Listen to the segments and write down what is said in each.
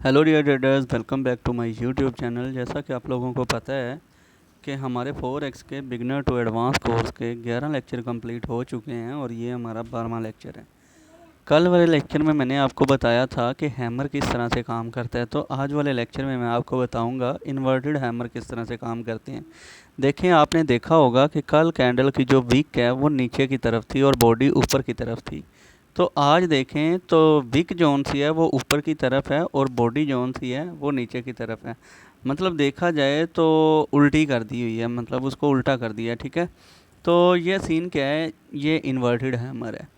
Hello dear traders, welcome back to my YouTube channel. जैसा कि आप लोगों को पता है कि हमारे 4x के बिगनर टू एडवांस कोर्स के 11 लेक्चर कंप्लीट हो चुके हैं और ये हमारा 12वां लेक्चर है। कल वाले लेक्चर में मैंने आपको बताया था कि हैमर किस तरह से काम करता है, तो आज वाले लेक्चर में मैं आपको बताऊंगा इन्वर्टेड हैमर किस तरह से काम करते हैं। देखें, आपने देखा होगा कि कल कैंडल की जो विक है वो नीचे की तरफ थी और बॉडी ऊपर की तरफ थी। तो आज देखें तो विक जोन सी है वो ऊपर की तरफ है और बॉडी जोन सी है वो नीचे की तरफ है। मतलब देखा जाए तो उल्टी कर दी हुई है, मतलब उसको उल्टा कर दिया है। ठीक है, तो ये सीन क्या है, ये इन्वर्टेड हैमर है।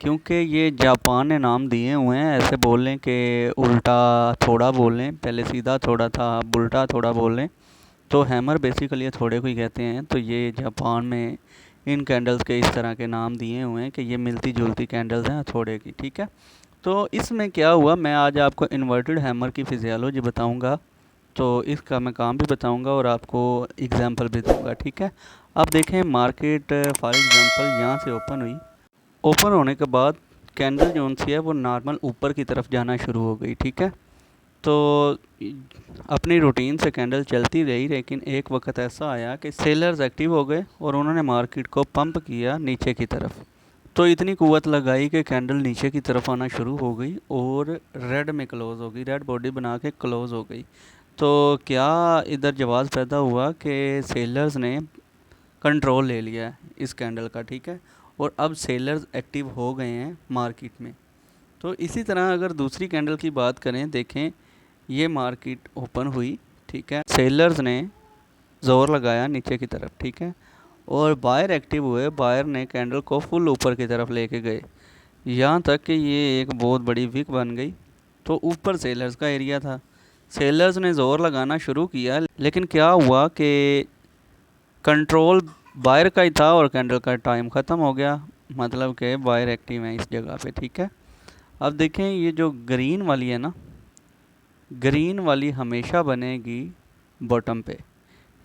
क्योंकि ये जापान ने नाम दिए हुए हैं, ऐसे बोल लें कि उल्टा थोड़ा बोल लें, पहले सीधा थोड़ा था अब उल्टा थोड़ा बोल लें। तो हैमर बेसिकली थोड़े को ही कहते हैं। तो ये जापान में इन कैंडल्स के इस तरह के नाम दिए हुए हैं कि ये मिलती जुलती कैंडल्स हैं हथौड़े की। ठीक है, तो इसमें क्या हुआ, मैं आज आपको इन्वर्टेड हैमर की फिजियोलॉजी बताऊंगा, तो इसका मैं काम भी बताऊंगा और आपको एग्जांपल भी दूंगा। ठीक है, अब देखें मार्केट फॉर एग्जांपल यहाँ से ओपन हुई। ओपन होने के बाद कैंडल जोन सी है वो नॉर्मल ऊपर की तरफ जाना शुरू हो गई। ठीक है, तो अपनी रूटीन से कैंडल चलती रही, लेकिन एक वक्त ऐसा आया कि सेलर्स एक्टिव हो गए और उन्होंने मार्केट को पंप किया नीचे की तरफ। तो इतनी कुव्वत लगाई कि कैंडल नीचे की तरफ आना शुरू हो गई और रेड में क्लोज़ हो गई, रेड बॉडी बना के क्लोज़ हो गई। तो क्या इधर जवाब पैदा हुआ कि सेलर्स ने कंट्रोल ले लिया है इस कैंडल का। ठीक है, और अब सेलर्स एक्टिव हो गए हैं मार्केट में। तो इसी तरह अगर दूसरी कैंडल की बात करें, देखें ये मार्केट ओपन हुई। ठीक है, सेलर्स ने ज़ोर लगाया नीचे की तरफ। ठीक है, और बायर एक्टिव हुए, बायर ने कैंडल को फुल ऊपर की तरफ लेके गए, यहाँ तक कि ये एक बहुत बड़ी विक बन गई। तो ऊपर सेलर्स का एरिया था, सेलर्स ने ज़ोर लगाना शुरू किया, लेकिन क्या हुआ कि कंट्रोल बायर का ही था और कैंडल का टाइम ख़त्म हो गया। मतलब कि बायर एक्टिव है इस जगह पे। ठीक है, अब देखें ये जो ग्रीन वाली है ना, ग्रीन वाली हमेशा बनेगी बॉटम पे।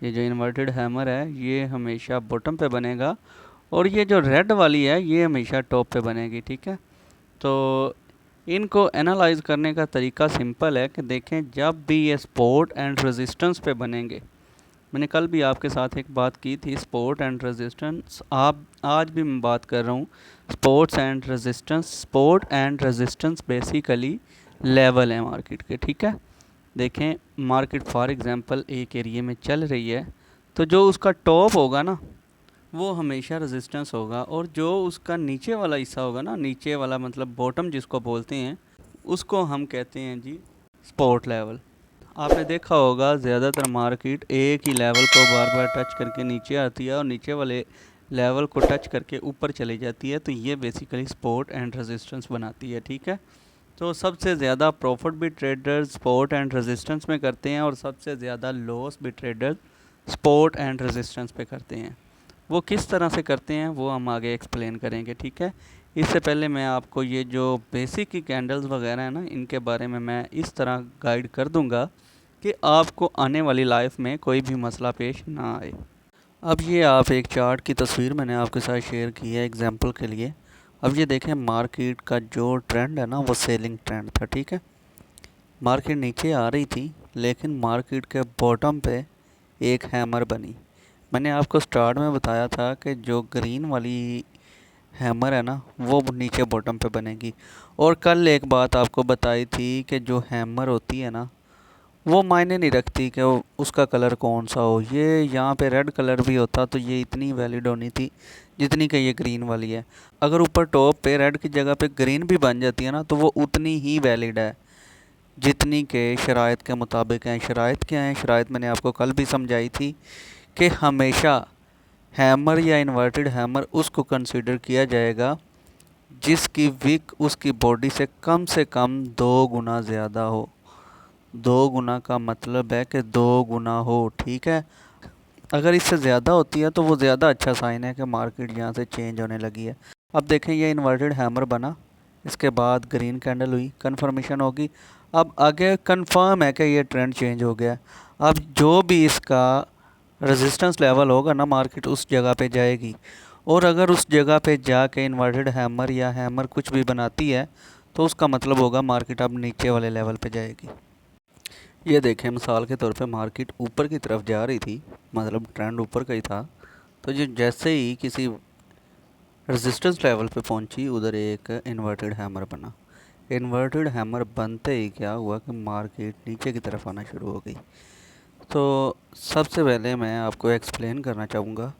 ये जो इन्वर्टेड हैमर है ये हमेशा बॉटम पे बनेगा, और ये जो रेड वाली है ये हमेशा टॉप पे बनेगी। ठीक है, तो इनको एनालाइज करने का तरीका सिंपल है कि देखें जब भी ये सपोर्ट एंड रेजिस्टेंस पे बनेंगे, मैंने कल भी आपके साथ एक बात की थी सपोर्ट एंड रेजिस्टेंस, आप आज भी मैं बात कर रहा हूँ supports and resistance. Support and resistance basically level है मार्केट के। ठीक है, देखें मार्केट फॉर एग्जांपल एक एरिया में चल रही है, तो जो उसका टॉप होगा ना वो हमेशा रेजिस्टेंस होगा, और जो उसका नीचे वाला हिस्सा होगा ना, नीचे वाला मतलब बॉटम जिसको बोलते हैं, उसको हम कहते हैं जी सपोर्ट लेवल। आपने देखा होगा ज़्यादातर मार्केट एक ही लेवल को बार बार टच करके नीचे आती है और नीचे वाले लेवल को टच करके ऊपर चली जाती है, तो ये बेसिकली सपोर्ट एंड रेजिस्टेंस बनाती है। ठीक है, तो सबसे ज़्यादा प्रॉफिट भी ट्रेडर्स सपोर्ट एंड रेजिस्टेंस में करते हैं और सबसे ज़्यादा लॉस भी ट्रेडर्स सपोर्ट एंड रेजिस्टेंस पे करते हैं। वो किस तरह से करते हैं वो हम आगे एक्सप्लेन करेंगे। ठीक है, इससे पहले मैं आपको ये जो बेसिक की कैंडल्स वगैरह है ना, इनके बारे में मैं इस तरह गाइड कर दूंगा कि आपको आने वाली लाइफ में कोई भी मसला पेश ना आए। अब ये आप एक चार्ट की तस्वीर मैंने आपके साथ शेयर की है एग्जांपल के लिए। अब ये देखें मार्केट का जो ट्रेंड है ना वो सेलिंग ट्रेंड था। ठीक है, मार्केट नीचे आ रही थी, लेकिन मार्केट के बॉटम पे एक हैमर बनी। मैंने आपको स्टार्ट में बताया था कि जो ग्रीन वाली हैमर है ना वो नीचे बॉटम पे बनेगी। और कल एक बात आपको बताई थी कि जो हैमर होती है ना वो मायने नहीं रखती कि उसका कलर कौन सा हो। ये यहाँ पे रेड कलर भी होता तो ये इतनी वैलिड होनी थी जितनी कि ये ग्रीन वाली है। अगर ऊपर टॉप पे रेड की जगह पे ग्रीन भी बन जाती है ना तो वो उतनी ही वैलिड है जितनी के शराइत के मुताबिक हैं। शराइत क्या हैं, शराइत मैंने आपको कल भी समझाई थी कि हमेशा हैमर या इन्वर्टेड हैमर उसको कंसीडर किया जाएगा जिसकी विक उसकी बॉडी से कम 2 गुना ज़्यादा हो। 2 गुना का मतलब है कि 2 गुना हो। ठीक है, अगर इससे ज़्यादा होती है तो वो ज़्यादा अच्छा साइन है कि मार्केट यहाँ से चेंज होने लगी है। अब देखें ये इन्वर्टेड हैमर बना, इसके बाद ग्रीन कैंडल हुई, कन्फर्मेशन होगी। अब आगे कंफर्म है कि ये ट्रेंड चेंज हो गया। अब जो भी इसका रेजिस्टेंस लेवल होगा ना मार्केट उस जगह पे जाएगी, और अगर उस जगह पे जाके इन्वर्टेड हैमर या हैमर कुछ भी बनाती है तो उसका मतलब होगा मार्केट अब नीचे वाले लेवल पे जाएगी। ये देखें, मिसाल के तौर पे मार्केट ऊपर की तरफ जा रही थी, मतलब ट्रेंड ऊपर का ही था। तो जो जैसे ही किसी रेजिस्टेंस लेवल पे पहुंची, उधर एक इन्वर्टेड हैमर बना। इन्वर्टेड हैमर बनते ही क्या हुआ कि मार्केट नीचे की तरफ आना शुरू हो गई। तो सबसे पहले मैं आपको एक्सप्लेन करना चाहूँगा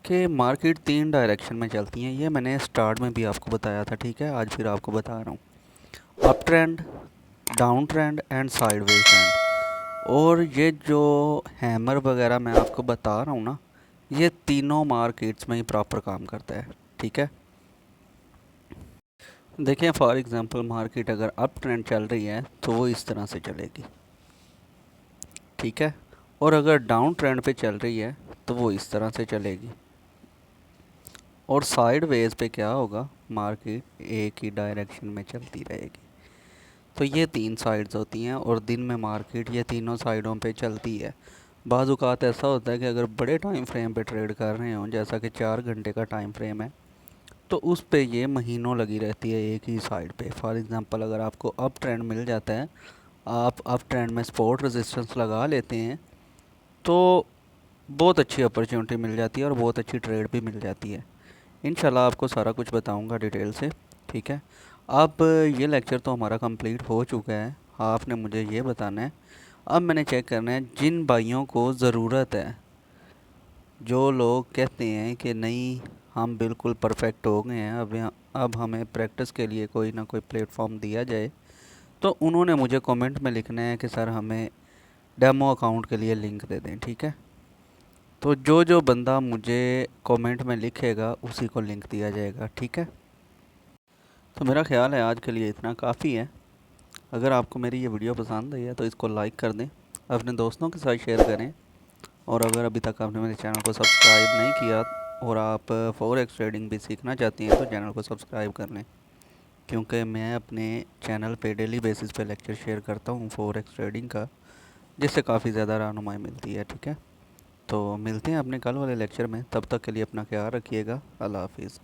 कि मार्केट 3 डायरेक्शन में चलती हैं। ये मैंने स्टार्ट में भी आपको बताया था, ठीक है। आज फिर आपको बता रहा हूँ। Up trend, down trend and sideways trend. और ये जो हैमर वगैरह मैं आपको बता रहा हूँ ना, ये तीनों मार्केट्स में ही प्रॉपर काम करता है, ठीक है। देखिए, फॉर एग्जांपल मार्केट अगर अप ट्रेंड चल रही है तो वो इस तरह से चलेगी, ठीक है। और अगर डाउन ट्रेंड पे चल रही है तो वो इस तरह से चलेगी। और साइडवेज पे क्या होगा, मार्केट एक ही डायरेक्शन में चलती रहेगी। तो ये 3 साइड्स होती हैं और दिन में मार्केट ये तीनों साइडों पे चलती है। बाज़ औक़ात ऐसा होता है कि अगर बड़े टाइम फ्रेम पे ट्रेड कर रहे हों, जैसा कि 4 घंटे का टाइम फ्रेम है, तो उस पे ये महीनों लगी रहती है एक ही साइड पे। फॉर एग्ज़ाम्पल अगर आपको अप ट्रेंड मिल जाता है, आप अप ट्रेंड में सपोर्ट रेजिस्टेंस लगा लेते हैं, तो बहुत अच्छी अपॉर्चुनिटी मिल जाती है और बहुत अच्छी ट्रेड भी मिल जाती है। इंशाल्लाह आपको सारा कुछ बताऊंगा डिटेल से, ठीक है। अब ये लेक्चर तो हमारा कंप्लीट हो चुका है। आपने मुझे ये बताना है, अब मैंने चेक करना है जिन भाइयों को ज़रूरत है, जो लोग कहते हैं कि नहीं हम बिल्कुल परफेक्ट हो गए हैं, अब हमें प्रैक्टिस के लिए कोई ना कोई प्लेटफॉर्म दिया जाए, तो उन्होंने मुझे कमेंट में लिखना है कि सर हमें डेमो अकाउंट के लिए लिंक दे दें, ठीक है। तो जो जो बंदा मुझे कमेंट में लिखेगा उसी को लिंक दिया जाएगा, ठीक है। तो मेरा ख्याल है आज के लिए इतना काफ़ी है। अगर आपको मेरी ये वीडियो पसंद आई है तो इसको लाइक कर दें, अपने दोस्तों के साथ शेयर करें। और अगर अभी तक आपने मेरे चैनल को सब्सक्राइब नहीं किया और आप फॉरेक्स ट्रेडिंग भी सीखना चाहती हैं तो चैनल को सब्सक्राइब कर लें, क्योंकि मैं अपने चैनल पे डेली बेसिस पे लेक्चर शेयर करता हूँ फॉरेक्स ट्रेडिंग का, जिससे काफ़ी ज़्यादा रहनुमाई मिलती है, ठीक है। तो मिलते हैं अपने कल वाले लेक्चर में, तब तक के लिए अपना ख्याल रखिएगा। अल्लाह हाफिज़।